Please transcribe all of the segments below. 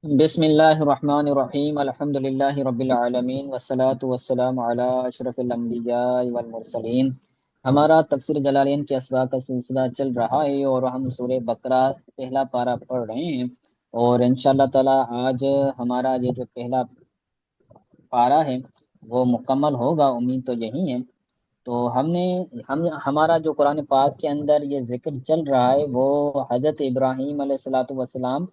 بسم اللہ الرحمن الرحیم الحمد للہ رب العالمین والصلاة والسلام علی اشرف الانبیاء والمرسلین۔ ہمارا تفسیر جلالین کے اسباق کا سلسلہ چل رہا ہے اور ہم سورہ بقرہ پہلا پارہ پڑھ رہے ہیں، اور انشاءاللہ تعالی آج ہمارا یہ جو پہلا پارہ ہے وہ مکمل ہوگا، امید تو یہی ہے۔ تو ہمارا جو قرآن پاک کے اندر یہ ذکر چل رہا ہے وہ حضرت ابراہیم علیہ الصلوۃ والسلام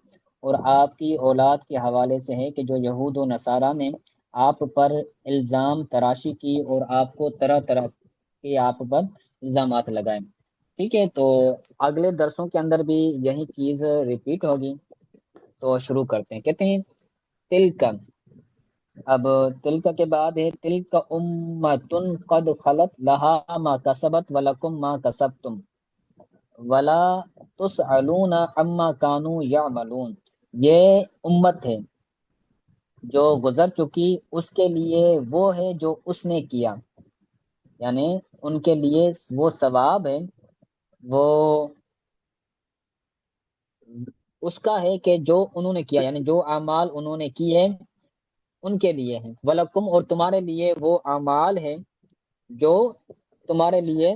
اور آپ کی اولاد کے حوالے سے ہے، کہ جو یہود و نصارہ نے آپ پر الزام تراشی کی اور آپ کو طرح طرح کے آپ پر الزامات لگائے۔ ٹھیک ہے، تو اگلے درسوں کے اندر بھی یہی چیز ریپیٹ ہوگی، تو شروع کرتے ہیں۔ کہتے ہیں تلک، اب تلک کے بعد ہے تلک امتن قد خلت لہا ما کسبت ولکم ما کسبتم ولا تسألون عما کانوا یعملون۔ یہ امت ہے جو گزر چکی، اس کے لیے وہ ہے جو اس نے کیا، یعنی ان کے لیے وہ ثواب ہے، وہ اس کا ہے کہ جو انہوں نے کیا، یعنی جو اعمال انہوں نے کیے ان کے لیے ہیں۔ وَلَكُمْ، اور تمہارے لیے وہ اعمال ہے جو تمہارے لیے،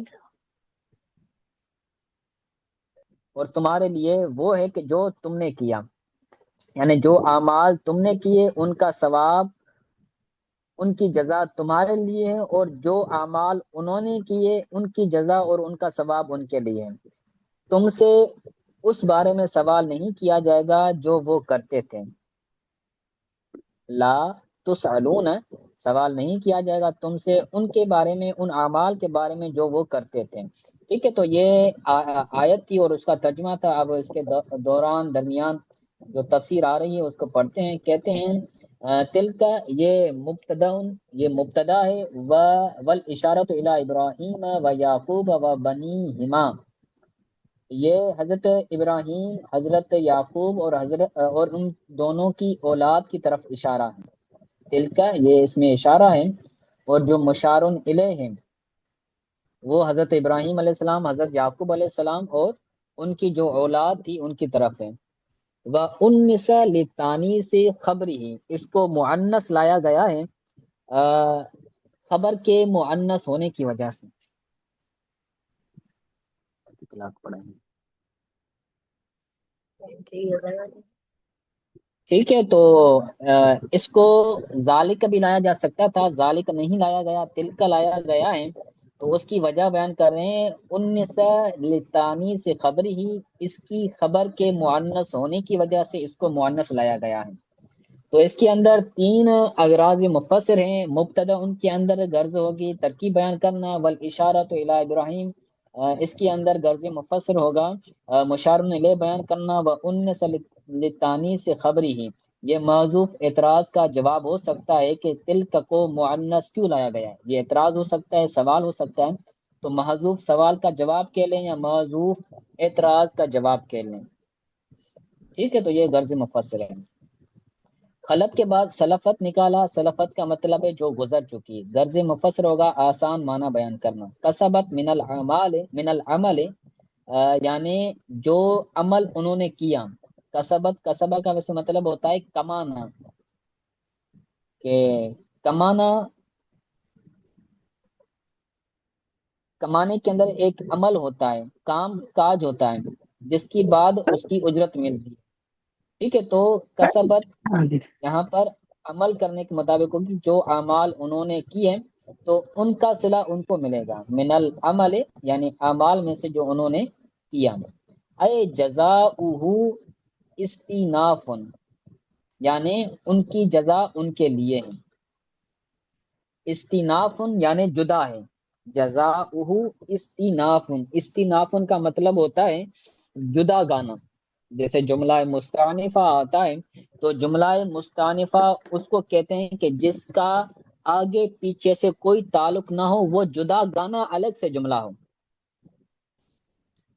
اور تمہارے لیے وہ ہے کہ جو تم نے کیا، یعنی جو اعمال تم نے کیے ان کا ثواب، ان کی جزا تمہارے لیے ہے، اور جو اعمال انہوں نے کیے ان کی جزا اور ان کا ثواب ان کے لیے ہے۔ تم سے اس بارے میں سوال نہیں کیا جائے گا جو وہ کرتے تھے۔ لا تسألون، سوال نہیں کیا جائے گا تم سے ان کے بارے میں، ان اعمال کے بارے میں جو وہ کرتے تھے۔ ٹھیک ہے، تو یہ آیت تھی اور اس کا ترجمہ تھا۔ اب اس کے درمیان جو تفسیر آ رہی ہے اس کو پڑھتے ہیں۔ کہتے ہیں تل کا یہ مبتدا ہے، والاشارۃ الی ابراہیم و یعقوب و بنیہما، یہ حضرت ابراہیم، حضرت یعقوب اور ان دونوں کی اولاد کی طرف اشارہ ہے۔ تل کا یہ اس میں اشارہ ہے، اور جو مشار الیہ ہے وہ حضرت ابراہیم علیہ السلام، حضرت یعقوب علیہ السلام اور ان کی جو اولاد تھی ان کی طرف ہے۔ وَأُنِّسَ لِلتَّانِیثِ خبرہ، اس کو مؤنث لایا گیا ہے خبر کے مؤنث ہونے کی وجہ سے۔ ٹھیک ہے، تو اس کو ذالک بھی لایا جا سکتا تھا، ذالک نہیں لایا گیا، تلک لایا گیا ہے، تو اس کی وجہ بیان کر رہے ہیں۔ انس لتانی سے خبر ہی، اس کی خبر کے مؤنث ہونے کی وجہ سے اس کو مؤنث لایا گیا ہے۔ تو اس کے اندر تین اغراض مفسر ہیں۔ مبتدا ان کے اندر غرض ہوگی ترکیب بیان کرنا، والاشارۃ الی ابراہیم، اس کے اندر غرض مفسر ہوگا مشار الیہ بیان کرنا، وانس للتانی سے خبری ہی، یہ معذوف اعتراض کا جواب ہو سکتا ہے کہ تلک کو مؤنث کیوں لایا گیا ہے۔ یہ اعتراض ہو سکتا ہے، سوال ہو سکتا ہے، تو محذوف سوال کا جواب کہہ لیں یا معذوف اعتراض کا جواب کہہ لیں۔ ٹھیک ہے، تو یہ غرض مفسر ہے۔ خلط کے بعد سلفت نکالا، سلفت کا مطلب ہے جو گزر چکی۔ غرض مفسر ہوگا آسان معنی بیان کرنا۔ کسبت من العمل، یعنی جو عمل انہوں نے کیا۔ کسبہ کا ویسے مطلب ہوتا ہے کمانا، کہ کمانے کے اندر ایک عمل ہوتا ہے، کام کاج ہوتا ہے جس کی بعد اس کی اجرت ملتی ہے۔ ٹھیک ہے، تو کسبت یہاں پر عمل کرنے کے مطابق ہوگی، جو اعمال انہوں نے کیے تو ان کا صلہ ان کو ملے گا۔ من العمل یعنی اعمال میں سے جو انہوں نے کیا۔ اے جزاؤہ استیناف، یعنی ان کی جزا ان کے لیے ہے۔ استیناف یعنی جدا ہے، جزاؤہ استیناف، استیناف کا مطلب ہوتا ہے جدا گانا۔ جیسے جملہ مستانفہ آتا ہے، تو جملہ مستانفہ اس کو کہتے ہیں کہ جس کا آگے پیچھے سے کوئی تعلق نہ ہو، وہ جدا گانا الگ سے جملہ ہو۔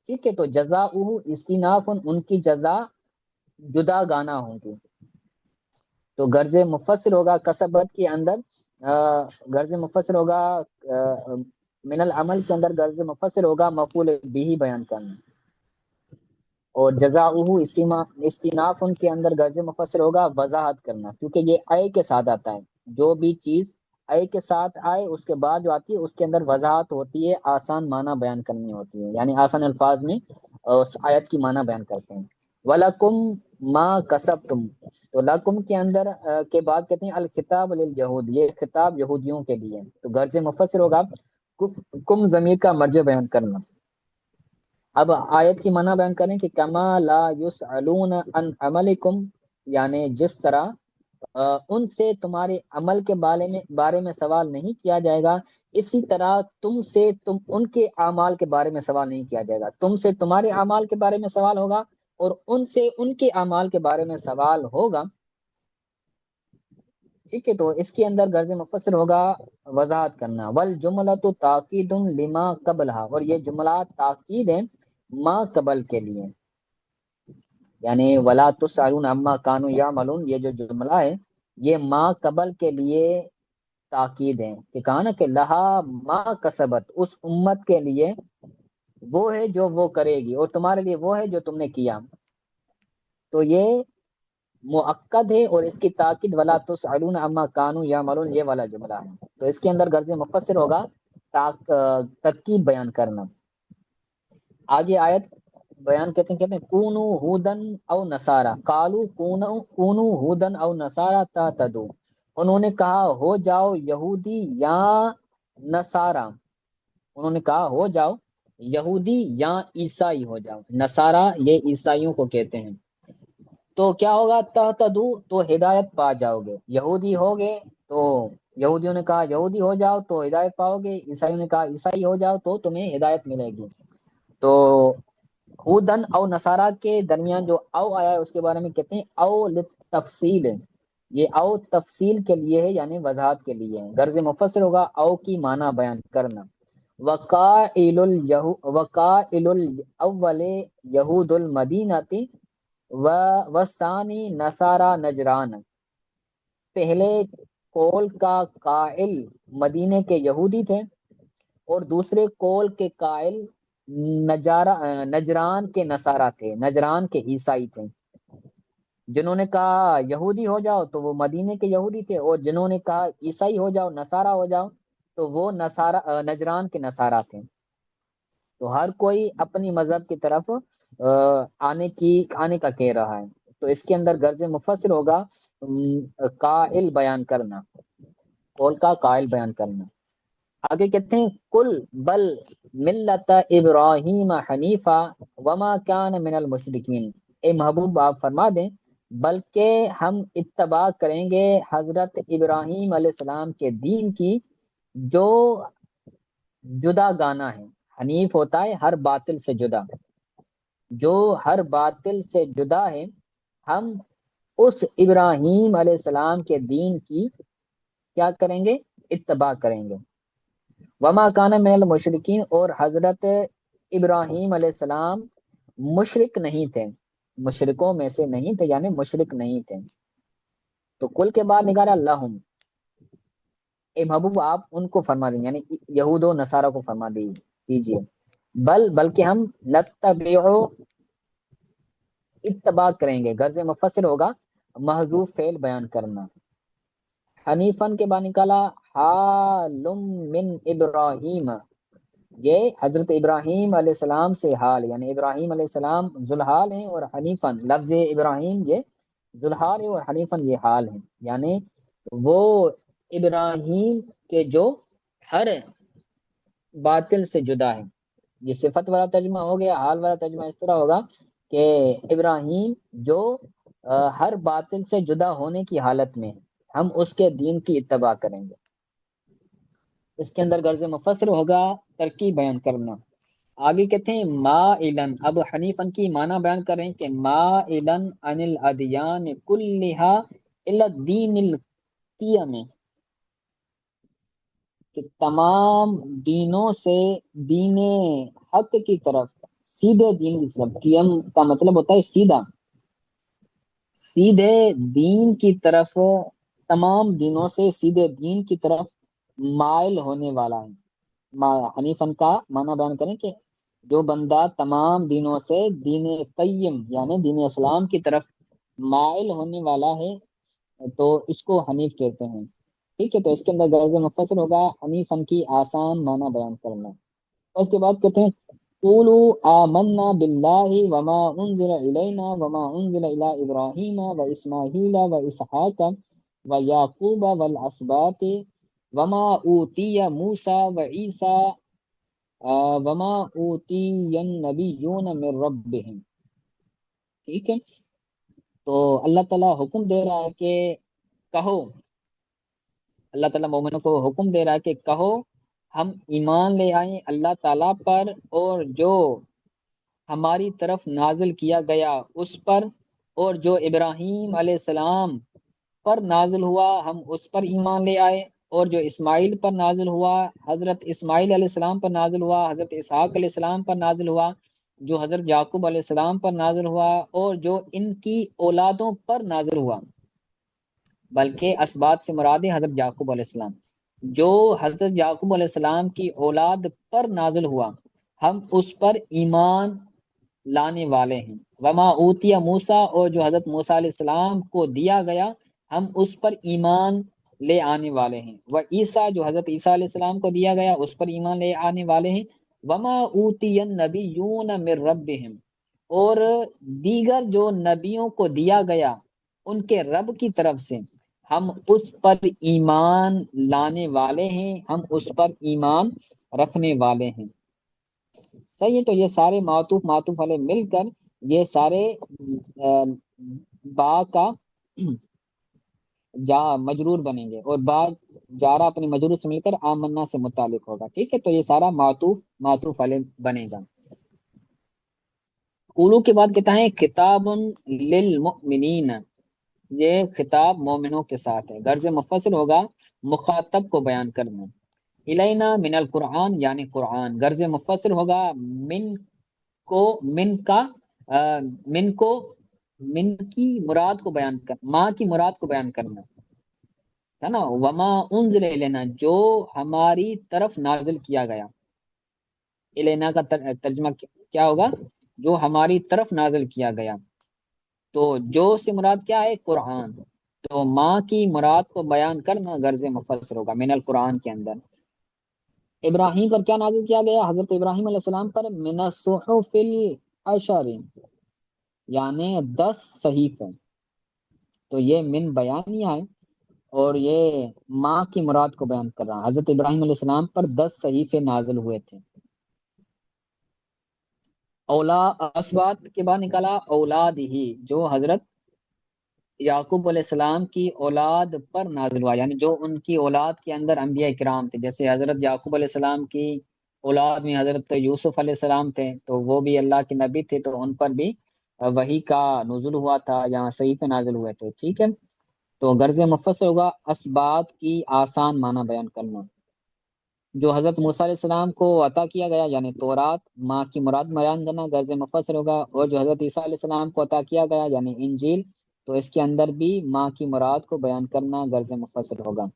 ٹھیک ہے، تو جزاؤہ استیناف، ان کی جزا جدا گانا ہوگی۔ تو غرض مفسر ہوگا کسبت کے اندر، غرض مفسر ہوگا من العمل کے اندر غرض مفسر ہوگا مفعول بھی بیان کرنا۔ اور جزاؤہ استیناف ان کے اندر غرض مفسر ہوگا وضاحت کرنا، کیونکہ یہ اے کے ساتھ آتا ہے، جو بھی چیز اے کے ساتھ آئے اس کے بعد جو آتی ہے اس کے اندر وضاحت ہوتی ہے، آسان معنی بیان کرنی ہوتی ہے، یعنی آسان الفاظ میں اس آیت کی معنی بیان کرتے ہیں۔ وَلَكُمْ مَا كَسَبْتُمْ، تو لکم کے اندر کے بعد کہتے ہیں الخطاب للیہود، یہ خطاب یہودیوں کے لیے، تو غرض مفسر ہوگا کم ضمیر کا مرجع بیان کرنا۔ اب آیت کی معنی بیان کریں کہ کما لا یسألون عن عملکم، یعنی جس طرح ان سے تمہارے عمل کے بارے میں سوال نہیں کیا جائے گا، اسی طرح تم سے ان کے اعمال کے بارے میں سوال نہیں کیا جائے گا، تم سے تمہارے اعمال کے بارے میں سوال ہوگا اور ان سے ان کے اعمال کے بارے میں سوال ہوگا۔ ٹھیک ہے، تو اس کے اندر غرض مفسر ہوگا وضاحت کرنا۔ والجملۃ تاکید لما قبلھا، اور یہ جملہ تاکید ہے ما قبل کے لیے، یعنی ولا تسألون عما کانوا یعملون، یہ جو جملہ ہے یہ ما قبل کے لیے تاکید ہے، کہ کہا نا کہ لہا ما کسبت، اس امت کے لیے وہ ہے جو وہ کرے گی، اور تمہارے لیے وہ ہے جو تم نے کیا، تو یہ مؤکد ہے، اور اس کی تاکید ولا تسألون عما کانوا یعملون یہ والا جملہ ہے، تو اس کے اندر غرض مفسر ہوگا ترکیب بیان کرنا۔ آگے آیت بیان کہتے ہیں کونو ہودن او نصارا، قالو کونو ہودن او نصارا تہتدوا، انہوں نے کہا ہو جاؤ یہودی یا نصارا، انہوں نے کہا ہو جاؤ یہودی یا عیسائی ہو جاؤ، نصارا یہ عیسائیوں کو کہتے ہیں، تو کیا ہوگا تہتدوا، تو ہدایت پا جاؤ گے، یہودی ہوگے تو یہودیوں نے کہا یہودی ہو جاؤ تو ہدایت پاؤ گے، عیسائیوں نے کہا عیسائی ہو جاؤ تو تمہیں ہدایت ملے گی۔ تو ہودن او نصارہ کے درمیان جو او آیا ہے اس کے بارے میں کہتے ہیں او للتفصیل، یہ او تفصیل کے لیے ہے، یعنی وضاحت کے لیے ہے، غرض مفسر ہوگا او کی معنی بیان کرنا۔ وقائل الاول یہود المدینہ وثانی نصارى نجران، پہلے قول کا قائل مدینے کے یہودی تھے اور دوسرے قول کے قائل نجران کے نصارہ تھے، نجران کے عیسائی تھے، جنہوں نے کہا یہودی ہو جاؤ تو وہ مدینے کے یہودی تھے، اور جنہوں نے کہا عیسائی ہو جاؤ نصارہ ہو جاؤ تو وہ نجران کے نصارہ تھے، تو ہر کوئی اپنی مذہب کی طرف آنے کا کہہ رہا ہے، تو اس کے اندر غرض مفسر ہوگا قائل بیان کرنا، قول کا قائل بیان کرنا۔ آگے کہتے ہیں کل بل ملت ابراہیم حنیفہ وما کان من المشرکین، اے محبوب آپ فرما دیں بلکہ ہم اتباع کریں گے حضرت ابراہیم علیہ السلام کے دین کی جو جدا گانا ہے، حنیف ہوتا ہے ہر باطل سے جدا، جو ہر باطل سے جدا ہے، ہم اس ابراہیم علیہ السلام کے دین کی کیا کریں گے، اتباع کریں گے۔ وما کان من المشرکین، اور حضرت ابراہیم علیہ السلام مشرک نہیں تھے، مشرکوں میں سے نہیں تھے، یعنی مشرک نہیں تھے، تو کل کے بعد نکالا لہم، اے محبوب آپ ان کو فرما دیں، یعنی یہود و نصارہ کو فرما دیجیے، بلکہ ہم نتبعو اتباع کریں گے، غرض مفسر ہوگا محذوف فعل بیان کرنا۔ حنیفن کے بعد نکالا حالم من ابراہیم، یہ حضرت ابراہیم علیہ السلام سے حال، یعنی ابراہیم علیہ السلام ذوالحال ہیں، اور حنیفن لفظ ابراہیم یہ ذوالحال ہے اور حنیفن یہ حال ہے، یعنی وہ ابراہیم کے جو ہر باطل سے جدا ہے، یہ صفت والا ترجمہ ہو گیا، حال والا ترجمہ اس طرح ہوگا کہ ابراہیم جو ہر باطل سے جدا ہونے کی حالت میں ہے، ہم اس کے دین کی اتباع کریں گے۔ اس کے اندر غرض مفسر ہوگا ترکیب بیان کرنا۔ آگے کہتے ہیں مائلن، اب حنیفن کی معنی بیان کریں کہ مائلن عن الادیان کلھا الی الدین القیم، کہ تمام دینوں سے دین حق کی طرف، سیدھے دین کی طرف، قیم کا مطلب ہوتا ہے سیدھا، سیدھے دین کی طرف، تمام دینوں سے سیدھے دین کی طرف مائل ہونے والا ہے۔ حنیفن کا معنی بیان کریں کہ جو بندہ تمام دینوں سے دین قیم یعنی دین اسلام کی طرف مائل ہونے والا ہے تو اس کو حنیف کہتے ہیں۔ ٹھیک ہے، تو اس کے اندر غرض مفسر ہوگا حنیفن کی آسان معنی بیان کرنا۔ اور اس کے بعد کہتے ہیں قولوا آمنا باللہ وما انزل الینا وما انزل الی ابراہیم و اسماعیل و اسحاق و یعقوب والاسباط وما اوتی موسیٰ و عیسیٰ وما اوتی النبیون من ربہم۔ ٹھیک ہے، تو اللہ تعالیٰ حکم دے رہا ہے کہ کہو، اللہ تعالیٰ مومنوں کو حکم دے رہا ہے کہ کہو ہم ایمان لے آئیں اللہ تعالیٰ پر اور جو ہماری طرف نازل کیا گیا اس پر، اور جو ابراہیم علیہ السلام پر نازل ہوا ہم اس پر ایمان لے آئے، اور جو اسماعیل پر نازل ہوا حضرت اسماعیل علیہ السلام پر نازل ہوا، حضرت اسحاق علیہ السلام پر نازل ہوا، جو حضرت یعقوب علیہ السلام پر نازل ہوا، اور جو ان کی اولادوں پر نازل ہوا، بلکہ اسباط سے مراد ہے حضرت یعقوب علیہ السلام، جو حضرت یعقوب علیہ السلام کی اولاد پر نازل ہوا ہم اس پر ایمان لانے والے ہیں۔ وما اوتیا موسیٰ، اور جو حضرت موسیٰ علیہ السلام کو دیا گیا ہم اس پر ایمان لے آنے والے ہیں۔ وہ عیسیٰ، جو حضرت عیسیٰ علیہ السلام کو دیا گیا اس پر ایمان لے آنے والے ہیں۔ وما اوتی النبیون من ربہم، اور دیگر جو نبیوں کو دیا گیا ان کے رب کی طرف سے ہم اس پر ایمان لانے والے ہیں، ہم اس پر ایمان رکھنے والے ہیں۔ صحیح ہے، تو یہ سارے معطوف والے مل کر یہ سارے با کا جا مجرور بنیں گے، اور با جارہ اپنی مجرور سے مل کر آمنا سے متعلق ہوگا۔ ٹھیک ہے، تو یہ سارا معطوف والے بنے گا۔ قولو کے بعد کہتا ہے خطاب للمؤمنین، یہ خطاب مومنوں کے ساتھ ہے۔ غرض مفصل ہوگا مخاطب کو بیان کرنا۔ الینا من القرآن یعنی قرآن، غرض مفصل ہوگا من کو، من کی مراد کو بیان کرنا، ماں کی مراد کو بیان کرنا ہے نا۔ وما انزل الینا، جو ہماری طرف نازل کیا گیا، الینا کا ترجمہ کیا ہوگا؟ جو ہماری طرف نازل کیا گیا، تو جو سے مراد کیا ہے؟ قرآن، تو ماں کی مراد کو بیان کرنا غرض مفسر ہوگا من القرآن کے اندر۔ ابراہیم پر کیا نازل کیا گیا؟ حضرت ابراہیم علیہ السلام پر من الصحف العشر یعنی 10 صحیفے، تو یہ من بیانیہ ہے اور یہ ماں کی مراد کو بیان کر رہا ہے۔ حضرت ابراہیم علیہ السلام پر 10 صحیفے نازل ہوئے تھے۔ اسبات کے بعد نکالا اولاد ہی، جو حضرت یعقوب علیہ السلام کی اولاد پر نازل ہوا، یعنی جو ان کی اولاد کے اندر انبیاء کرام تھے، جیسے حضرت یعقوب علیہ السلام کی اولاد میں حضرت یوسف علیہ السلام تھے، تو وہ بھی اللہ کے نبی تھے، تو ان پر بھی وحی کا نزول ہوا تھا، یہاں صحیفے نازل ہوئے تھے۔ ٹھیک ہے، تو غرض مفسر ہوگا اسبات کی آسان معنی بیان کرنا۔ جو حضرت موسیٰ علیہ السلام کو عطا کیا گیا یعنی تورات، ماں کی مراد بیان کرنا غرض مفسر ہوگا، اور جو حضرت عیسیٰ علیہ السلام کو عطا کیا گیا یعنی انجیل، تو اس کے اندر بھی ماں کی مراد کو بیان کرنا غرض مفسر ہوگا۔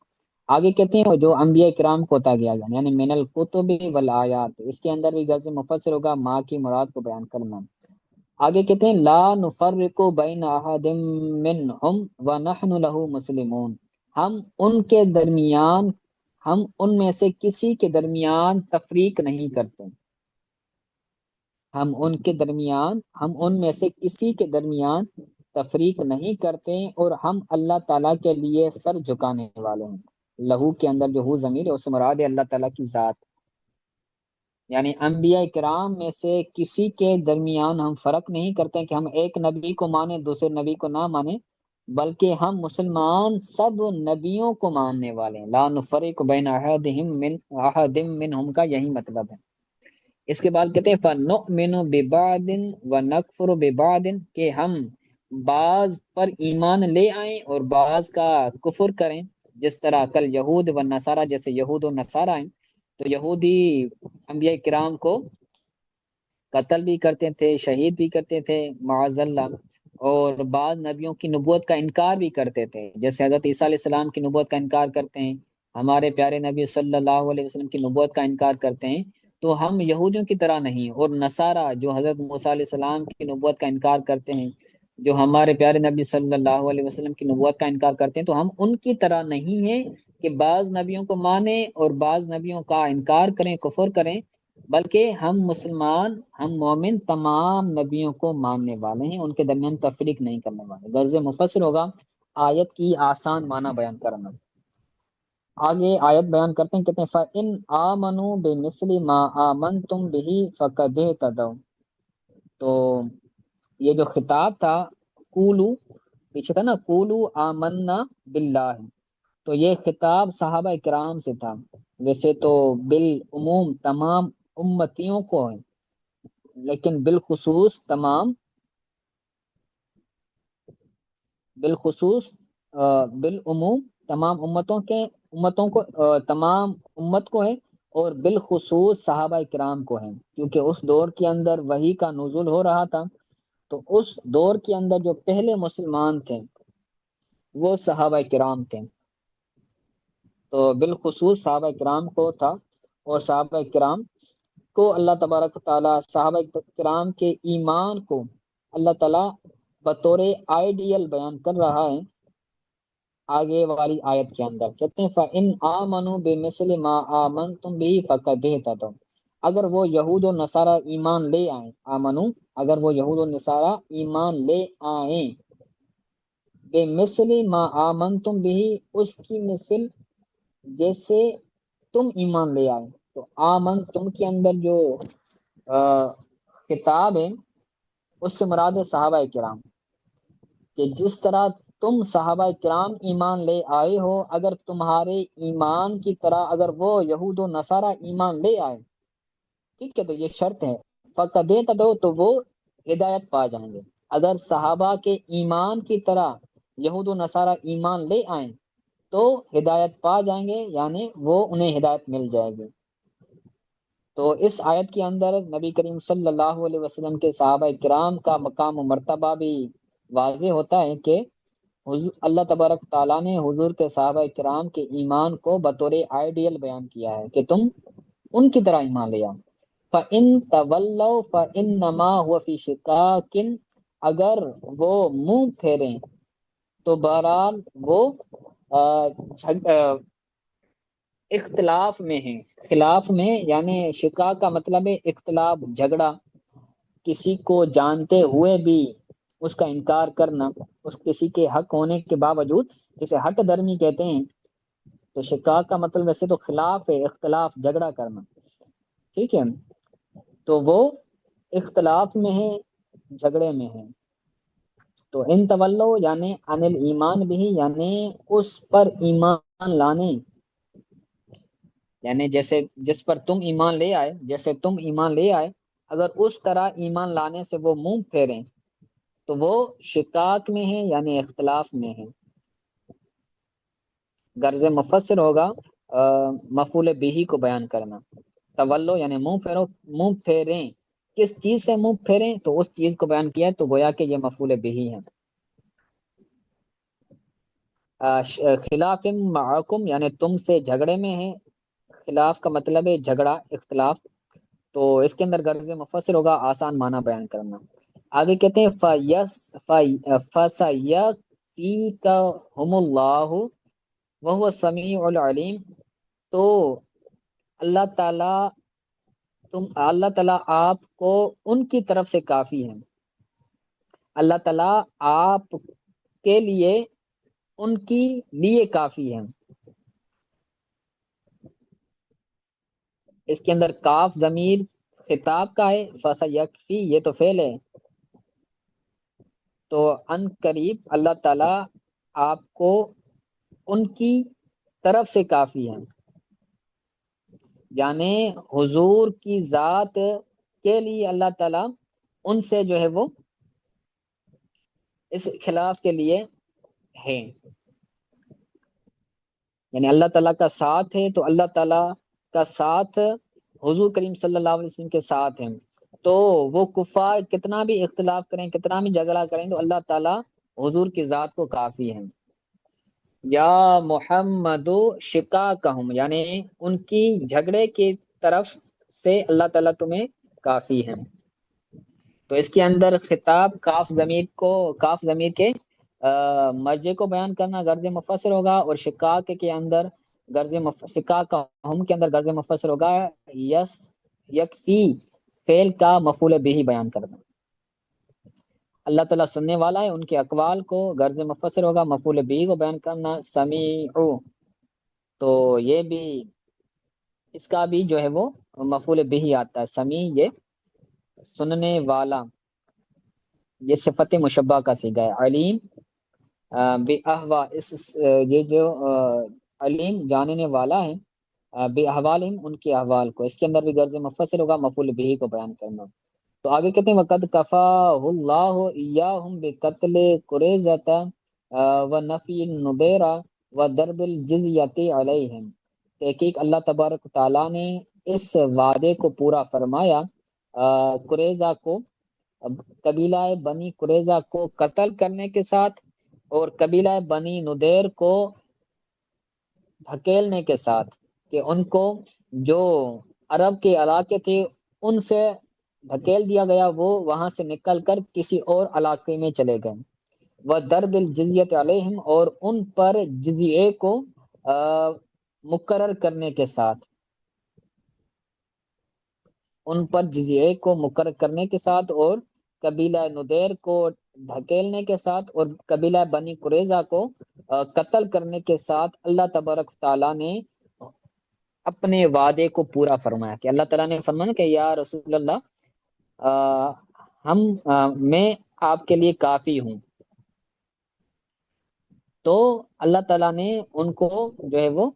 آگے کہتے ہیں جو انبیاء کرام کو عطا کیا گیا یعنی من الکتب والآیات، اس کے اندر بھی غرض مفسر ہوگا ماں کی مراد کو بیان کرنا۔ آگے کہتے ہیں لا نفرق بین احد منہم ونحن لہ مسلمون، ہم ان میں سے کسی کے درمیان تفریق نہیں کرتے، ہم ان میں سے کسی کے درمیان تفریق نہیں کرتے، اور ہم اللہ تعالیٰ کے لیے سر جھکانے والے ہیں۔ لہو کے اندر جو ہو ضمیر ہے اس سے مراد ہے اللہ تعالیٰ کی ذات، یعنی انبیاء کرام میں سے کسی کے درمیان ہم فرق نہیں کرتے کہ ہم ایک نبی کو مانیں دوسرے نبی کو نہ مانیں، بلکہ ہم مسلمان سب نبیوں کو ماننے والے ہیں۔ لا نفرق بین احد منہم کا یہی مطلب ہے۔ اس کے بعد کہتے ہیں فَنُؤْمِنُ بِبَعْضٍ وَنَكْفُرُ بِبَعْضٍ، کہ ہم بعض پر ایمان لے آئیں اور بعض کا کفر کریں، جس طرح کل یہود و نصارہ، جیسے یہود و نصارہ ہیں، تو یہودی انبیاء کرام کو قتل بھی کرتے تھے، شہید بھی کرتے تھے معاذ اللہ، اور بعض نبیوں کی نبوت کا انکار بھی کرتے تھے، جیسے حضرت عیسیٰ علیہ السلام کی نبوت کا انکار کرتے ہیں، ہمارے پیارے نبی صلی اللہ علیہ وسلم کی نبوت کا انکار کرتے ہیں، تو ہم یہودیوں کی طرح نہیں، اور نصارہ جو حضرت موسیٰ علیہ السلام کی نبوت کا انکار کرتے ہیں، جو ہمارے پیارے نبی صلی اللہ علیہ وسلم کی نبوت کا انکار کرتے ہیں، تو ہم ان کی طرح نہیں ہیں کہ بعض نبیوں کو مانیں اور بعض نبیوں کا انکار کریں، کفر کریں، بلکہ ہم مسلمان، ہم مومن تمام نبیوں کو ماننے والے ہیں، ان کے درمیان تفریق نہیں کرنے والے۔ غرض مفسر ہوگا آیت کی آسان معنی بیان کرنا۔ آگے آیت بیان کرتے ہیں، کہتے ہیں فَإِنْ آمَنُوا بِمِثْلِ مَا آمَنْتُمْ بِهِ فَقَدْ اهْتَدَوْا۔ تو یہ جو خطاب تھا، قولو، پیچھے تھا نا قولو آمنا باللہ، تو یہ خطاب صحابہ کرام سے تھا۔ ویسے تو بالعموم تمام امتیوں کو ہے، لیکن بالخصوص بالعموم تمام امتوں کو تمام امت کو ہے، اور بالخصوص صحابہ کرام کو ہے، کیونکہ اس دور کے اندر وحی کا نزول ہو رہا تھا۔ تو اس دور کے اندر جو پہلے مسلمان تھے وہ صحابہ کرام تھے، تو بالخصوص صحابہ کرام کو تھا، اور صحابہ کرام کو اللہ تبارک و تعالیٰ، صحابہ کرام کے ایمان کو اللہ تعالیٰ بطور آئیڈیل بیان کر رہا ہے آگے والی آیت کے اندر۔ کہتے ہیں فَإِنْ آمَنُوا بِمِثْلِ مَا آمَنْتُمْ بِهِ فَقَدْ اهْتَدَوْا۔ اگر وہ یہود و نصارہ ایمان لے آئیں، آمنو، اگر وہ یہود و نصارہ ایمان لے آئیں، بِمِثْلِ مَا آمَنْتُمْ بِهِ، اس کی مثل جیسے تم ایمان لے آئے۔ تو آمن تم کے اندر جو خطاب ہے اس سے مراد ہے صحابہ کرام، کہ جس طرح تم صحابہ کرام ایمان لے آئے ہو، اگر تمہارے ایمان کی طرح اگر وہ یہود و نصارہ ایمان لے آئے، ٹھیک ہے، تو یہ شرط ہے، فقد اہتدوا، تو وہ ہدایت پا جائیں گے۔ اگر صحابہ کے ایمان کی طرح یہود و نصارہ ایمان لے آئیں تو ہدایت پا جائیں گے، یعنی وہ انہیں ہدایت مل جائے گی۔ تو اس آیت کے اندر نبی کریم صلی اللہ علیہ وسلم کے صحابہ کرام کا مقام و مرتبہ بھی واضح ہوتا ہے کہ اللہ تبارک تعالیٰ نے حضور کے صحابہ کرام کے ایمان کو بطور آئیڈیل بیان کیا ہے کہ تم ان کی طرح ایمان لیا۔ فَإِن تَوَلَّوْا فَإِنَّمَا هُوَ فِي شِقَاقٍ، اگر وہ منہ پھیریں تو بہرحال وہ اختلاف میں ہیں۔ خلاف میں یعنی شقاق کا مطلب ہے اختلاف، جھگڑا، کسی کو جانتے ہوئے بھی اس کا انکار کرنا، اس کسی کے حق ہونے کے باوجود، جسے ہٹ درمی کہتے ہیں۔ تو شقاق کا مطلب ویسے تو خلاف ہے، اختلاف، جھگڑا کرنا، ٹھیک ہے، تو وہ اختلاف میں ہے، جھگڑے میں ہے۔ تو ان تولو یعنی عن الایمان بھی، یعنی اس پر ایمان لانے، یعنی جیسے جس پر تم ایمان لے آئے، جیسے تم ایمان لے آئے، اگر اس طرح ایمان لانے سے وہ منہ پھیریں تو وہ شقاق میں ہے، یعنی اختلاف میں ہے۔ غرض مفسر ہوگا مفعول بہ کو بیان کرنا۔ تولو یعنی منہ پھیرو، منہ پھیریں، کس چیز سے منہ پھیریں، تو اس چیز کو بیان کیا، تو گویا کہ یہ مفعول بہ ہے۔ خلاف معکم یعنی تم سے جھگڑے میں ہے، خلاف کا مطلب ہے جھگڑا، اختلاف۔ تو اس کے اندر غرض مفسر ہوگا آسان معنی بیان کرنا۔ آگے کہتے ہیں فَسَيَكْفِيكَهُمُ اللَّهُ وَهُوَ السَّمِيعُ الْعَلِيمُ، تو اللہ تعالیٰ آپ کو ان کی طرف سے کافی ہے، اللہ تعالیٰ آپ کے لیے ان کی لیے کافی ہے۔ اس کے اندر کاف ضمیر خطاب کا ہے، فَسَيَكْفِي یہ تو فعل ہے، تو ان قریب اللہ تعالیٰ آپ کو ان کی طرف سے کافی ہے، یعنی حضور کی ذات کے لیے اللہ تعالیٰ ان سے جو ہے وہ اس خلاف کے لیے ہے، یعنی اللہ تعالیٰ کا ساتھ ہے، تو اللہ تعالیٰ کا ساتھ حضور کریم صلی اللہ علیہ وسلم کے ساتھ ہے۔ تو وہ کفار کتنا بھی اختلاف کریں، کتنا بھی جھگڑا کریں، تو اللہ تعالیٰ حضور کی ذات کو کافی ہے۔ یا محمد شقاقہم، یعنی ان کی جھگڑے کی طرف سے اللہ تعالیٰ تمہیں کافی ہے۔ تو اس کے اندر خطاب کاف ضمیر کے مرجع کو بیان کرنا غرض مفسر ہوگا، اور شقاق کے اندر شقاق کا ہم کے اندر غرض مفسر ہوگا یس یکفی فعل کا مفعول به بیان کرنا۔ اللہ تعالیٰ سننے والا ہے، ان کے اقوال کو غرض مفسر ہوگا مفعول به کو بیان کرنا سمیع، تو یہ بھی اس کا بھی جو ہے وہ مفعول به آتا ہے، سمیع یہ سننے والا، یہ صفت مشبہ کا صیغہ ہے۔ علیم بے احوا یہ جو علیم جاننے والا ہے بے احوالہم ان کے احوال کو، اس کے اندر بھی غرض مفسر ہوگا مفعول به کو بیان کرنا۔ تو آگے کہتے ہیں وقد کفاہ اللہ ایاہم بقتل قریظۃ ونفی النذیر وضرب الجزیۃ علیہم، تحقیق اللہ تبارک تعالیٰ نے اس وعدے کو پورا فرمایا قریظہ کو، قبیلہ بنی قریظہ کو قتل کرنے کے ساتھ، اور قبیلہ بنی نذیر کو دھکیلنے کے ساتھ، کہ ان کو جو عرب کے علاقے تھے ان سے دھکیل دیا گیا، وہ وہاں سے نکل کر کسی اور علاقے میں چلے گئے۔ وہ ضرب الجزیۃ علیہم، اور ان پر جزیے کو مقرر کرنے کے ساتھ، ان پر جزیے کو مقرر کرنے کے ساتھ، اور قبیلہ نذیر کو دھکیلنے کے ساتھ، اور قبیلہ بنی قریظہ کو قتل کرنے کے ساتھ اللہ تبارک تعالیٰ نے اپنے وعدے کو پورا فرمایا، کہ اللہ تعالیٰ نے فرمایا کہ یا رسول اللہ میں آپ کے لیے کافی ہوں۔ تو اللہ تعالیٰ نے ان کو جو ہے وہ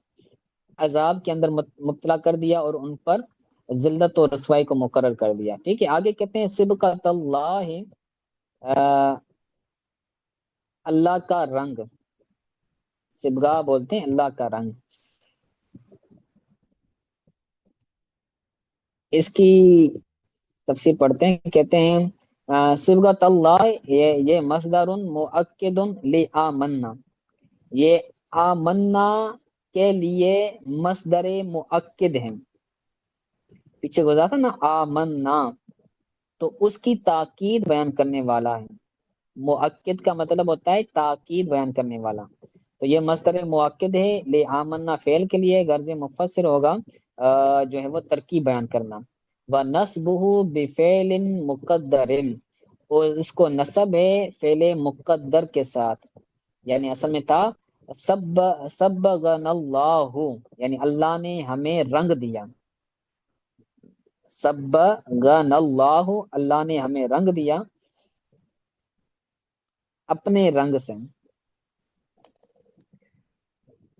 عذاب کے اندر مبتلا کر دیا، اور ان پر ذلت و رسوائی کو مقرر کر دیا۔ ٹھیک ہے، آگے کہتے ہیں سبقت اللہ اللہ کا رنگ، سبغہ بولتے ہیں اللہ کا رنگ۔ اس کی تفسیر پڑھتے ہیں، کہتے ہیں سبغت اللہ یہ مصدر مؤکد لآمنا، یہ آمنا کے لیے مصدر مؤکد ہے، پیچھے گزرا تھا نا آمنا، تو اس کی تاکید بیان کرنے والا ہے۔ مؤکد کا مطلب ہوتا ہے تاکید بیان کرنے والا، تو یہ مصدر مؤکد ہے لآمنا فعل کے لیے، غرض مفسر ہوگا جو ہے وہ ترکیب بیان کرنا۔ وَنَصْبُهُ بِفعل مقدر، اور اس کو نصب ہے فعل مقدر کے ساتھ، یعنی اصل میں تھا سبغنا اللہ، یعنی اللہ نے ہمیں رنگ دیا، سبغنا اللہ اللہ نے ہمیں رنگ دیا اپنے رنگ سے۔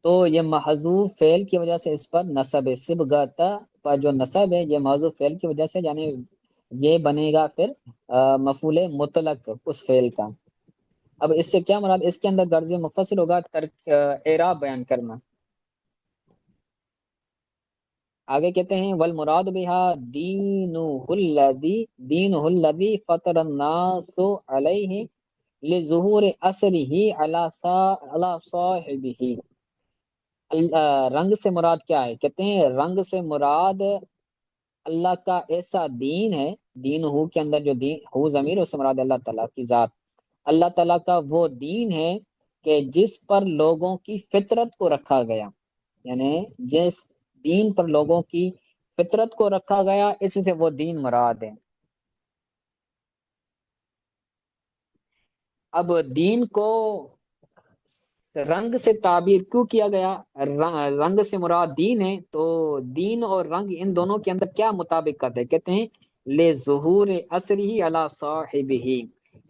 تو یہ محذوف فعل کی وجہ سے اس پر نصب ہے، سبغت پر جو نصب ہے یہ محذوف فعل کی وجہ سے، یعنی یہ بنے گا پھر مفعول مطلق اس فعل کا۔ اب اس سے کیا مراد، اس کے اندر غرض مفسر ہوگا اعراب بیان کرنا۔ آگے کہتے ہیں والمراد بها دینہ الذی فطر الناس علیہ لظہور اثرہ علی صاحبہ۔ رنگ سے مراد کیا ہے، کہتے ہیں رنگ سے مراد اللہ کا ایسا دین ہے، دین ہو کے اندر جو دین ہو ضمیر اس سے مراد اللہ تعالیٰ کی ذات، اللہ تعالیٰ کا وہ دین ہے کہ جس پر لوگوں کی فطرت کو رکھا گیا، یعنی جس دین پر لوگوں کی فطرت کو رکھا گیا اس سے وہ دین مراد ہے۔ اب دین کو رنگ سے تعبیر کیوں کیا گیا، رنگ سے مراد دین ہے، تو دین اور رنگ ان دونوں کے اندر کیا مطابقت ہے، کہتے ہیں لظہور اثرہ علی صاحبہ،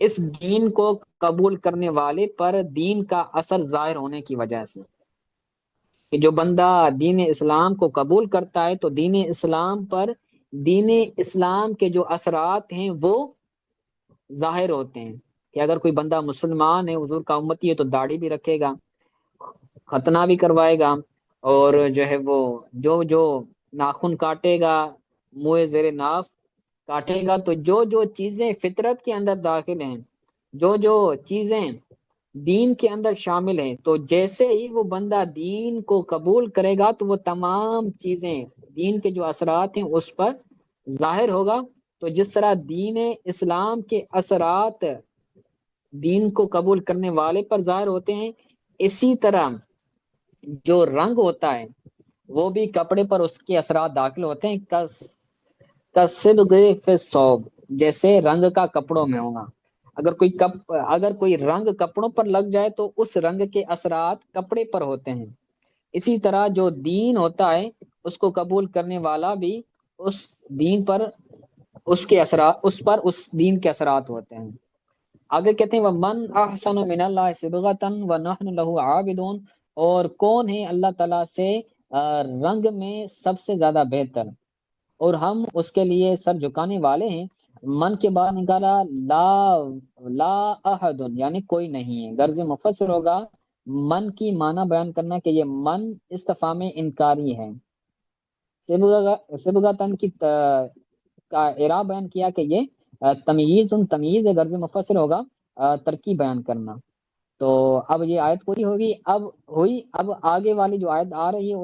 اس دین کو قبول کرنے والے پر دین کا اثر ظاہر ہونے کی وجہ سے، کہ جو بندہ دین اسلام کو قبول کرتا ہے تو دین اسلام پر دین اسلام کے جو اثرات ہیں وہ ظاہر ہوتے ہیں، کہ اگر کوئی بندہ مسلمان ہے، حضور کا امتی ہے، تو داڑھی بھی رکھے گا، ختنہ بھی کروائے گا، اور جو ہے وہ جو ناخن کاٹے گا، منہ زیر ناف کاٹے گا، تو جو چیزیں فطرت کے اندر داخل ہیں، جو چیزیں دین کے اندر شامل ہیں، تو جیسے ہی وہ بندہ دین کو قبول کرے گا تو وہ تمام چیزیں دین کے جو اثرات ہیں اس پر ظاہر ہوگا۔ تو جس طرح دین اسلام کے اثرات دین کو قبول کرنے والے پر ظاہر ہوتے ہیں، اسی طرح جو رنگ ہوتا ہے وہ بھی کپڑے پر اس کے اثرات داخل ہوتے ہیں، کصبغ فی الثوب، جیسے رنگ کا کپڑوں میں ہوگا۔ اگر کوئی رنگ کپڑوں پر لگ جائے تو اس رنگ کے اثرات کپڑے پر ہوتے ہیں، اسی طرح جو دین ہوتا ہے اس کو قبول کرنے والا بھی اس دین پر اس دین کے اثرات ہوتے ہیں۔ آگے کہتے ہیں وَمَنْ أَحْسَنُ مِنَ اللَّهِ صِبْغَةً وَنَحْنُ لَهُ عَابِدُونَ، اور کون ہے اللہ تعالیٰ سے رنگ میں سب سے زیادہ بہتر، اور ہم اس کے لیے سر جھکانے والے ہیں۔ من کے بعد نکالا لا احد، یعنی کوئی نہیں ہے۔ غرض مفسر ہوگا من کی معنی بیان کرنا کہ یہ من استفہام انکاری ہے۔ صبغتاً کی کا اعراب بیان کیا کہ یہ تمیز ہے۔ غرض مفسر ہوگا ترکیب بیان کرنا۔ تو اب یہ آیت پوری اب آگے والی جو آیت آ رہی ہے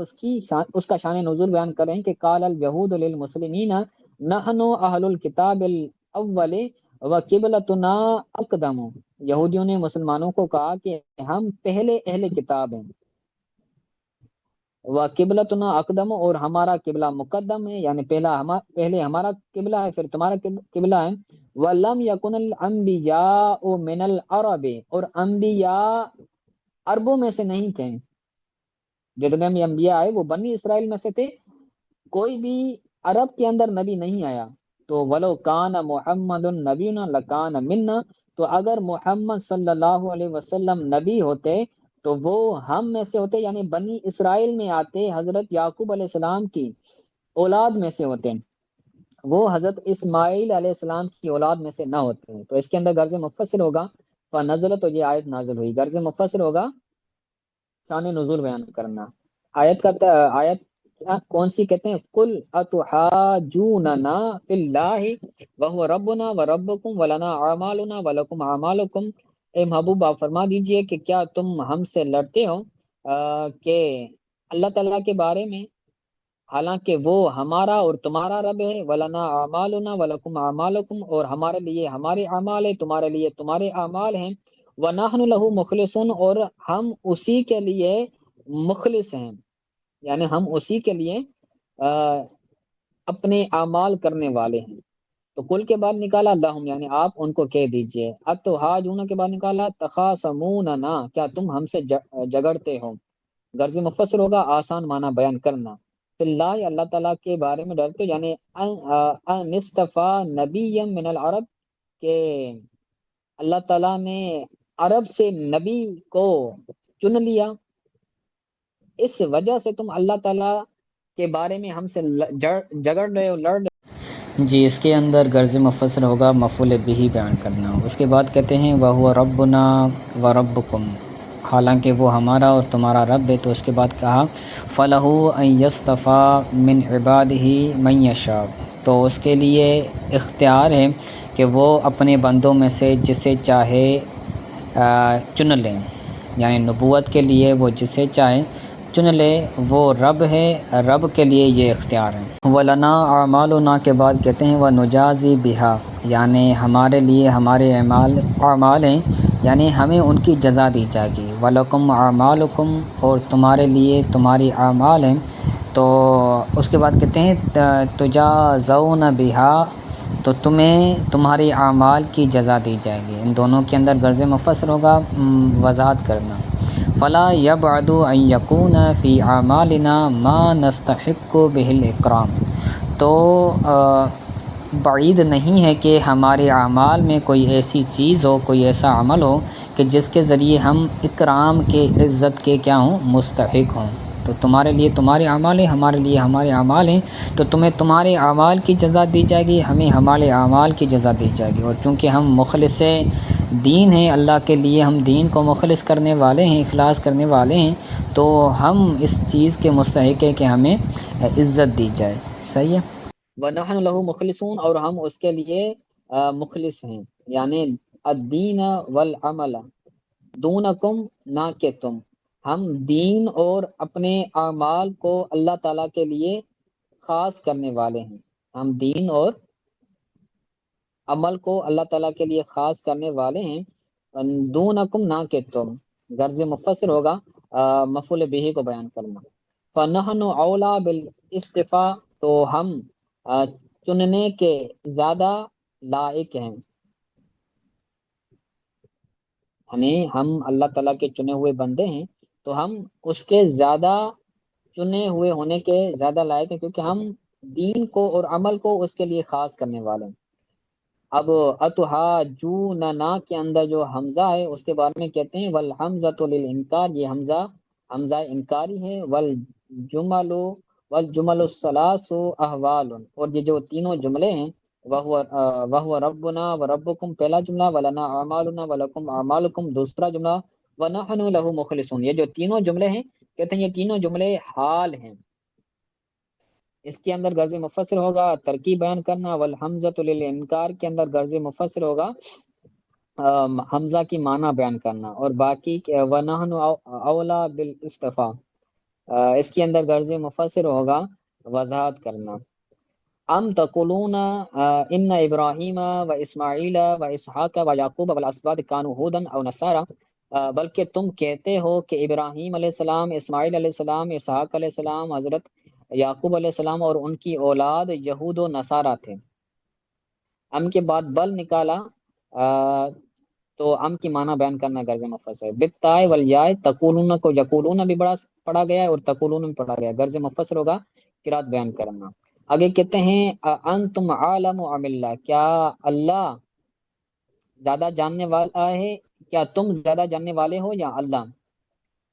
اس کا شان نزول بیان کریں کہ قال الیہود للمسلمین نحن اہل الکتاب الاول وقبلتنا اقدم، یہودیوں نے مسلمانوں کو کہا کہ ہم پہلے اہل کتاب ہیں، وقبلتنا اقدم، اور ہمارا قبلہ مقدم ہے، یعنی پہلے ہمارا قبلہ ہے پھر تمہارا قبلہ ہے۔ وَلَمْ يَكُنِ الْأَنْبِيَاءُ مِنَ الْعَرَبِ، اور انبیاء عربوں میں سے نہیں تھے، جتنے بھی انبیاء آئے وہ بنی اسرائیل میں سے تھے، کوئی بھی عرب کے اندر نبی نہیں آیا۔ تو وَلَوْ كَانَ مُحَمَّدٌ نَبِيٌّا لَكَانَ مِنَّا، تو اگر محمد صلی اللہ علیہ وسلم نبی ہوتے تو وہ ہم میں سے ہوتے، یعنی بنی اسرائیل میں آتے، حضرت یعقوب علیہ السلام کی اولاد میں سے ہوتے، وہ حضرت اسماعیل علیہ السلام کی اولاد میں سے نہ ہوتے۔ تو اس کے اندر غرض مفسر ہوگا فنزل، تو یہ آیت نازل ہوئی۔ غرض مفسر ہوگا شان نزول بیان کرنا۔ آیت کون سی کہتے ہیں؟ قل اتحاجوننا فی اللہ وهو ربنا وربکم ولنا اعمالنا ولکم اعمالکم، اے محبوب آپ فرما دیجئے کہ کیا تم ہم سے لڑتے ہو کہ اللہ تعالیٰ کے بارے میں، حالانکہ وہ ہمارا اور تمہارا رب ہے، وَلَنَا أَعْمَالُنَا وَلَكُمْ أَعْمَالُكُمْ، اور ہمارے لیے ہمارے اعمال ہیں، تمہارے لیے تمہارے اعمال ہیں، وَنَحْنُ لَهُ مُخْلِصُونَ، اور ہم اسی کے لیے مخلص ہیں، یعنی ہم اسی کے لیے اپنے اعمال کرنے والے ہیں۔ تو کل کے بعد نکالا لہم، یعنی آپ ان کو کہہ دیجئے، اتحاجون کے بعد نکالا تخاصموننا، کیا تم ہم سے جگڑتے ہو۔ غرض مفسر ہوگا آسان معنی بیان کرنا، فی اللہ اللہ تعالیٰ کے بارے میں ڈرتے ہو، یعنی ان اصطفیٰ نبی من العرب، کہ اللہ تعالیٰ نے عرب سے نبی کو چن لیا، اس وجہ سے تم اللہ تعالیٰ کے بارے میں ہم سے جگڑ رہے ہو، لڑ رہے ہو۔ جی اس کے اندر غرض مفسر ہوگا مفعول بہ بیان کرنا۔ اس کے بعد کہتے ہیں وَهُوَ رَبُّنَا وَرَبُّكُمْ، حالانکہ وہ ہمارا اور تمہارا رب ہے۔ تو اس کے بعد کہا فَلَهُ أَن يَصْطَفَىٰ مِنْ عِبَادِهِ مَن يَشَاءُ، تو اس کے لیے اختیار ہے کہ وہ اپنے بندوں میں سے جسے چاہے چن لیں، یعنی نبوت کے لیے وہ جسے چاہے چن لے، وہ رب ہے، رب کے لیے یہ اختیار ہے۔ وَلَنَا أَعْمَالُنَا کے بعد کہتے ہیں وَنُجَازِي بِهَا، یعنی ہمارے لیے ہمارے اعمال ہیں، یعنی ہمیں ان کی جزا دی جائے گی۔ وَلَكُمْ أَعْمَالُكُمْ، اور تمہارے لیے تمہاری اعمال ہیں۔ تو اس کے بعد کہتے ہیں تُجَازَوْنَ بِهَا، تو تمہیں تمہاری اعمال کی جزا دی جائے گی۔ ان دونوں کے اندر غرض مفسر ہوگا وضاحت کرنا۔ فَلَا يَبْعَدُ أَن يَكُونَ فِي أَعْمَالِنَا مَا نَسْتَحِقُّ بِهِ الْإِكْرَامَ، تو بعید نہیں ہے کہ ہمارے اعمال میں کوئی ایسی چیز ہو، کوئی ایسا عمل ہو کہ جس کے ذریعے ہم اکرام کے، عزت کے کیا ہوں، مستحق ہوں۔ تو تمہارے لیے تمہارے اعمال ہیں، ہمارے لیے ہمارے اعمال ہیں، تو تمہیں تمہارے اعمال کی جزا دی جائے گی، ہمیں ہمارے اعمال کی جزا دی جائے گی۔ اور چونکہ ہم مخلص دین ہیں، اللہ کے لیے ہم دین کو مخلص کرنے والے ہیں، اخلاص کرنے والے ہیں، تو ہم اس چیز کے مستحق ہیں کہ ہمیں عزت دی جائے۔ صحیح ہے۔ وَنَحْنُ لَهُ مُخْلِصُونَ، اور ہم اس کے لیے مخلص ہیں، یعنی الدین والعمل دونکم، نہ کہ تم، ہم دین اور اپنے اعمال کو اللہ تعالیٰ کے لیے خاص کرنے والے ہیں، ہم دین اور عمل کو اللہ تعالیٰ کے لیے خاص کرنے والے ہیں۔ دونکم نہ کہ تم، غرض مفسر ہوگا مفعول بہ کو بیان کرنا۔ فنحن اولا بالاصطفاء، تو ہم چننے کے زیادہ لائق ہیں، یعنی ہم اللہ تعالیٰ کے چنے ہوئے بندے ہیں تو ہم اس کے زیادہ چنے ہوئے ہونے کے زیادہ لائق ہیں، کیونکہ ہم دین کو اور عمل کو اس کے لیے خاص کرنے والے ہیں۔ اب اتحاجوننا کے اندر جو حمزہ ہے اس کے بارے میں کہتے ہیں والحمزۃ للانکار، یہ حمزہ انکاری ہے، والجمل الثلاث احوال، اور یہ جو تینوں جملے ہیں وہو ربنا وربکم پہلا جملہ، ولنا اعمالنا ولکم اعمالکم دوسرا جملہ، ونحن لہ مخلصون، یہ جو تینوں جملے ہیں کہتے ہیں یہ تینوں جملے حال ہیں۔ اس کے اندر غرض مفسر ہوگا ترکیب بیان کرنا، والحمزۃ للانکار کے اندر غرض مفسر ہوگا حمزہ کی معنی بیان کرنا، اور باقی ونحن اولا بالاصطفاء اس کے اندر غرض مفسر ہوگا وضاحت کرنا۔ ام تقولون ان ابراہیم و اسماعیل و اسحاق و یعقوب والاسباط کانوا ھودا او نصارا، بلکہ تم کہتے ہو کہ ابراہیم علیہ السلام، اسماعیل علیہ السلام، اسحاق علیہ السلام، حضرت یعقوب علیہ السلام اور ان کی اولاد یہود و نصارہ تھے۔ ام کے بعد بل نکالا تو ام کی معنی بیان کرنا غرض مفسر۔ بالتاء والیاء، تقولون کو یقولون بھی پڑھا گیا ہے اور تقولون بھی پڑھا گیا ہے، غرض مفسر ہوگا قرات بیان کرنا۔ آگے کہتے ہیں انتم عالم ام اللہ، کیا اللہ زیادہ جاننے والا ہے، کیا تم زیادہ جاننے والے ہو یا اللہ،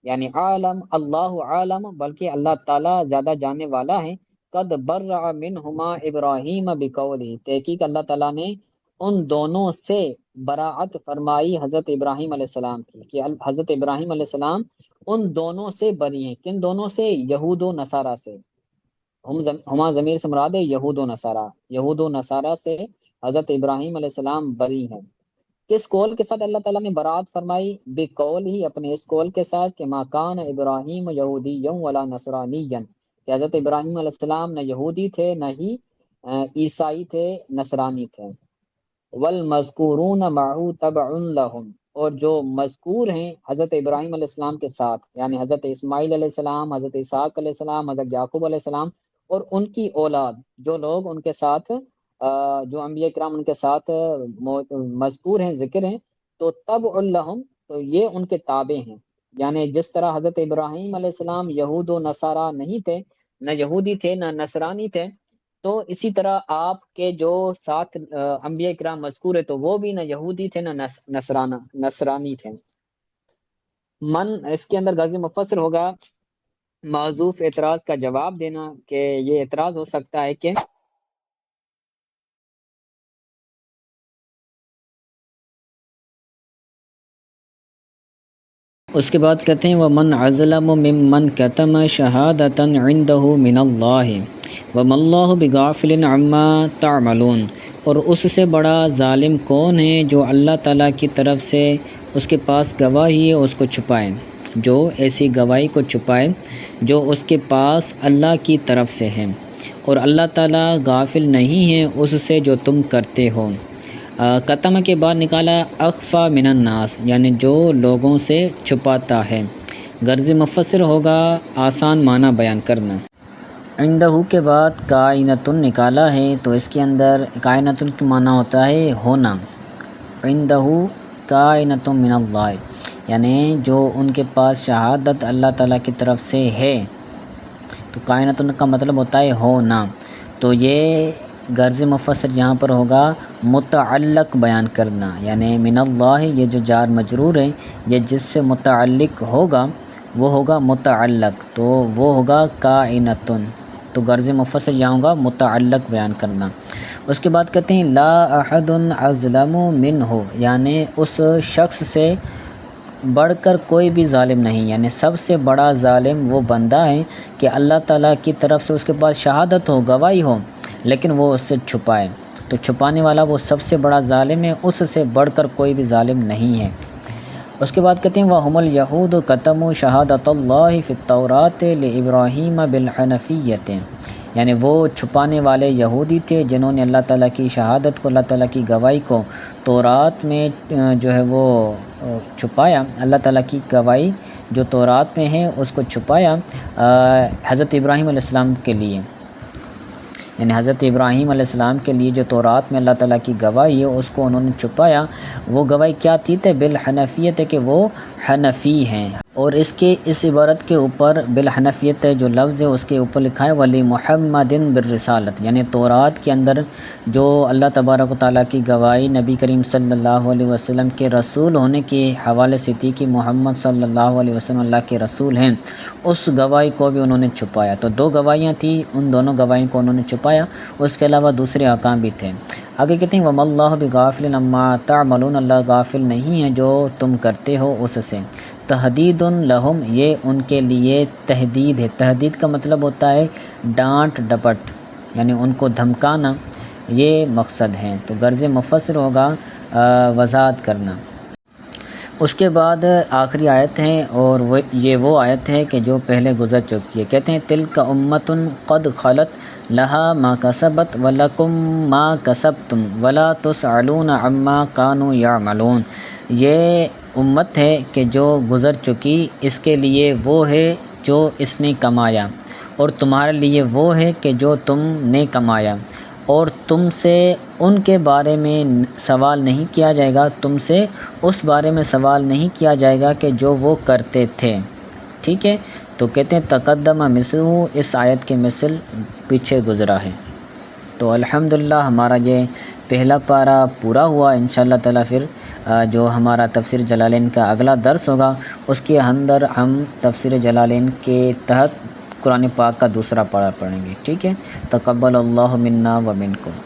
یعنی عالم اللہ عالم، بلکہ اللہ تعالیٰ زیادہ جاننے والا ہے۔ قد برأ منہما ابراہیم بقولہ، تحقیق اللہ تعالیٰ نے ان دونوں سے براعت فرمائی حضرت ابراہیم علیہ السلام کی، کہ حضرت ابراہیم علیہ السلام ان دونوں سے بری ہیں، کن دونوں سے؟ یہود و نصارہ سے، ہما ضمیر سے مراد ہے یہود و نصارہ، یہود و نصارہ سے حضرت ابراہیم علیہ السلام بری ہیں۔ کس قول کے ساتھ اللہ تعالیٰ نے برات فرمائی؟ بقول ہی، اپنے اس قول کے ساتھ کہ ما کان ابراہیم یہودی ولا نصرانی، کہ حضرت ابراہیم علیہ السلام نہ یہودی تھے نہ ہی عیسائی تھے، نصرانی تھے۔ والمذکورون معه تبع لهم، اور جو مذکور ہیں حضرت ابراہیم علیہ السلام کے ساتھ، یعنی حضرت اسماعیل علیہ السلام، حضرت اسحاق علیہ السلام، حضرت یعقوب علیہ السلام اور ان کی اولاد، جو لوگ ان کے ساتھ جو انبیاء کرام ان کے ساتھ مذکور ہیں، ذکر ہیں، تو تبع لہم، تو یہ ان کے تابع ہیں، یعنی جس طرح حضرت ابراہیم علیہ السلام یہود و نصارہ نہیں تھے، نہ یہودی تھے نہ نصرانی تھے، تو اسی طرح آپ کے جو ساتھ انبیاء کرام مذکور ہے تو وہ بھی نہ یہودی تھے نہ نصرانی تھے۔ من اس کے اندر غازی مفسر ہوگا معذوف اعتراض کا جواب دینا، کہ یہ اعتراض ہو سکتا ہے کہ اس کے بعد کہتے ہیں وَمَنْ أَظْلَمُ مِمَّنْ كَتَمَ شَهَادَةً عِنْدَهُ مِنَ اللَّهِ وَمَا اللَّهُ بِغَافِلٍ عَمَّا تَعْمَلُونَ، اور اس سے بڑا ظالم کون ہے جو اللہ تعالیٰ کی طرف سے اس کے پاس گواہی ہے اس کو چھپائے، جو ایسی گواہی کو چھپائے جو اس کے پاس اللہ کی طرف سے ہے، اور اللہ تعالیٰ غافل نہیں ہے اس سے جو تم کرتے ہو۔ قتم کے بعد نکالا اخفا من الناس، یعنی جو لوگوں سے چھپاتا ہے، غرض مفسر ہوگا آسان معنی بیان کرنا۔ عندہ کے بعد کائنتن نکالا ہے تو اس کے اندر کائنتن کی معنی ہوتا ہے ہونا، عندہ کائنت من اللہ، یعنی جو ان کے پاس شہادت اللہ تعالیٰ کی طرف سے ہے، تو کائنتن کا مطلب ہوتا ہے ہونا، تو یہ غرض مفسر یہاں پر ہوگا متعلق بیان کرنا، یعنی من اللہ یہ جو جار مجرور ہے یہ جس سے متعلق ہوگا وہ ہوگا متعلق، تو وہ ہوگا کائنتن، تو غرض مفسر یہاں ہوگا متعلق بیان کرنا۔ اس کے بعد کہتے ہیں لا احد اظلم منہ، یعنی اس شخص سے بڑھ کر کوئی بھی ظالم نہیں، یعنی سب سے بڑا ظالم وہ بندہ ہے کہ اللہ تعالیٰ کی طرف سے اس کے پاس شہادت ہو، گواہی ہو، لیکن وہ اس سے چھپائے، تو چھپانے والا وہ سب سے بڑا ظالم ہے، اس سے بڑھ کر کوئی بھی ظالم نہیں ہے۔ اس کے بعد کہتے ہیں وَهُمُ الْيَهُودُ كَتَمُوا شَهَادَةَ اللَّهِ فِي التَّوْرَاةِ لِإِبْرَاهِيمَ بِالْحَنَفِيَّةِ، یعنی وہ چھپانے والے یہودی تھے جنہوں نے اللہ تعالیٰ کی شہادت کو، اللہ تعالیٰ کی گواہی کو تورات میں جو ہے وہ چھپایا، اللہ تعالیٰ کی گواہی جو تورات میں ہے اس کو چھپایا حضرت ابراہیم علیہ السلام کے لیے، یعنی حضرت ابراہیم علیہ السلام کے لیے جو تورات میں اللہ تعالیٰ کی گواہی ہے اس کو انہوں نے چھپایا۔ وہ گواہی کیا تھی؟ بالحنفیت، کہ وہ حنفی ہیں، اور اس عبارت کے اوپر بالحنفیت جو لفظ ہے اس کے اوپر لکھا ہے ولی محمد بالرسالت، یعنی تورات کے اندر جو اللہ تبارک و تعالیٰ کی گواہی نبی کریم صلی اللہ علیہ وسلم کے رسول ہونے کے حوالے سے تھی کہ محمد صلی اللہ علیہ وسلم اللہ کے رسول ہیں، اس گواہی کو بھی انہوں نے چھپایا۔ تو دو گواہیاں تھیں، ان دونوں گواہیوں کو انہوں نے چھپایا، اس کے علاوہ دوسرے احکام بھی تھے۔ آگے کہتے ہیں وَمَا اللَّهُ بِغَافِلٍ عَمَّا تَعْمَلُونَ، اللہ غافل نہیں ہے جو تم کرتے ہو اس سے۔ تحدید لہم، یہ ان کے لیے تہدید ہے۔ تہدید کا مطلب ہوتا ہے ڈانٹ ڈپٹ، یعنی ان کو دھمکانا، یہ مقصد ہے۔ تو غرض مفسر ہوگا وضاحت کرنا۔ اس کے بعد آخری آیت ہے، اور یہ وہ آیت ہے کہ جو پہلے گزر چکی ہے۔ کہتے ہیں تلک امۃ قد خلت لہا ما کسبت ولکم ما کسبتم ولا تسألون عما کانوا یعملون۔ یہ امت ہے کہ جو گزر چکی، اس کے لیے وہ ہے جو اس نے کمایا، اور تمہارے لیے وہ ہے کہ جو تم نے کمایا، اور تم سے ان کے بارے میں سوال نہیں کیا جائے گا، تم سے اس بارے میں سوال نہیں کیا جائے گا کہ جو وہ کرتے تھے۔ ٹھیک ہے، تو کہتے ہیں تقدم مثلہ، اس آیت کے مثل پیچھے گزرا ہے۔ تو الحمدللہ ہمارا یہ پہلا پارہ پورا ہوا۔ انشاءاللہ تعالیٰ پھر جو ہمارا تفسیر جلالین کا اگلا درس ہوگا اس کے اندر ہم تفسیر جلالین کے تحت قرآن پاک کا دوسرا پارہ پڑھیں گے۔ ٹھیک ہے، تقبل اللہ منا و منکم۔